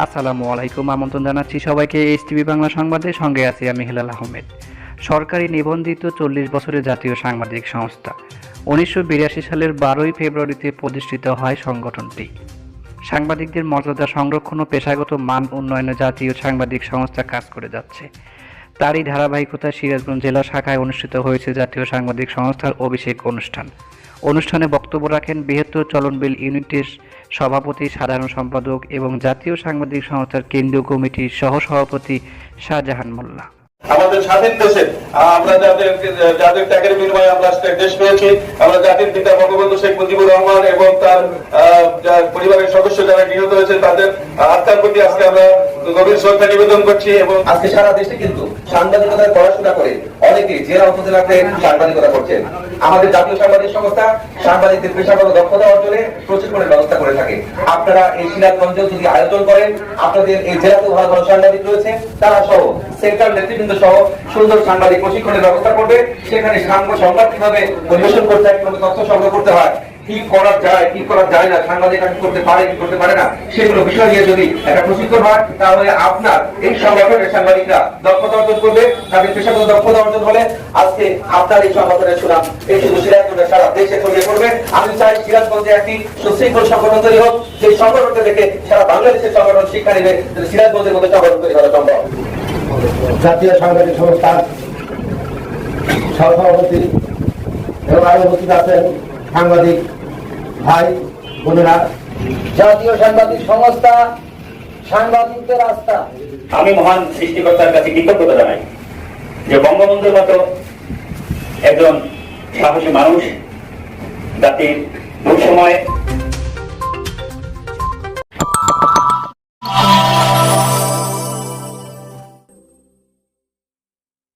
আসসালামু আলাইকুম। আমন্ত্রণ জানাচ্ছি সবাইকে এইচটিভি বাংলা সংবাদের। সঙ্গে আছি আমি হেলাল আহমেদ। সরকারি নিবন্ধিত 40 বছরের জাতীয় সাংবাদিক সংস্থা 1982 সালের 12 ফেব্রুয়ারিতে প্রতিষ্ঠিত হয় সংগঠনটি। সাংবাদিকদের মর্যাদা সংরক্ষণ ও পেশাগত মান উন্নয়নে জাতীয় সাংবাদিক সংস্থা কাজ করে যাচ্ছে। তারই ধারাবাহিকতায় সিরাজগঞ্জ জেলা শাখায় অনুষ্ঠিত হয়েছে জাতীয় সাংবাদিক সংস্থার অভিষেক অনুষ্ঠান। অনুষ্ঠানে বক্তব্য রাখেন বৃহত্তর চলনবিল ইউনিটের সভাপতি, সাধারণ সম্পাদক এবং জাতীয় সাংবাদিক সংস্থার কেন্দ্রীয় কমিটির সহসভাপতি শাহজাহান মোল্লা। আমাদের স্বাধীন দেশে আমরা যাদের ত্যাগের বিনিময়ে আমরা দেশ পেয়েছি, আমরা জাতির পিতা বঙ্গবন্ধু শেখ মুজিবুর রহমান এবং তার পরিবারের সদস্য যারা নিহত হয়েছে তাদের আত্মার প্রতি আজকে আমরা গভীর শ্রদ্ধা নিবেদন করছি। এবং আজকে সারা দেশে কিন্তু সাংবাদিকতায় পড়াশোনা করে অনেকে জেলা উপজেলাতে সাংবাদিকতা করছেন। আমাদের জাতীয় সাংবাদিক সংস্থা সাংবাদিকদের পেশাগত দক্ষতা অর্জনে প্রশিক্ষণের ব্যবস্থা করে থাকে। আপনারা এই সিরাজগঞ্জে যদি আয়োজন করেন, আপনাদের এই জেলাতেও ভালো ভালো সাংবাদিক রয়েছে, তারা সহ সেন্ট্রাল নেতৃবৃন্দ সহ সুন্দর সাংবাদিক প্রশিক্ষণের ব্যবস্থা করবে। সেখানে সংবাদ কিভাবে পরিবেশন করতে হয়, কিভাবে তথ্য সংগ্রহ করতে হয়, কি করা যায় কি করা যায় না, সাংবাদিক কি করতে পারে কি করতে পারে না, সেগুলো বিষয় নিয়ে যদি একটা প্রশিক্ষণ হয়, তাহলে আপনার এই সংগঠনের সাংবাদিকরা দক্ষতা অর্জন করবে। তাদের পেশাগত দক্ষতা অর্জন হলে আজকে আপনার এই সংগঠনের সুনাম এই শুধু সিরাজগঞ্জে সারা দেশে ছড়িয়ে পড়বে। আমি চাই সিরাজগঞ্জে একটি সুশৃঙ্খল সংগঠন তৈরি হোক, যে সংগঠনকে দেখে সারা বাংলাদেশের সংগঠন শিক্ষা নেবে, সিরাজগঞ্জের মধ্যে সংগঠন তৈরি করা সম্ভব। জাতীয় সাংবাদিক সংস্থার সভাপতি এবং আরো উপস্থিত আছেন সাংবাদিক ভাই বোনেরা। জাতীয় সাংবাদিক সংস্থা সাংবাদিকদের আস্থা। আমি মহান সৃষ্টিকর্তার কাছে কৃতজ্ঞতা জানাই যে বঙ্গবন্ধুর মতো একজন সাহসী মানুষ জাতির দুঃসময়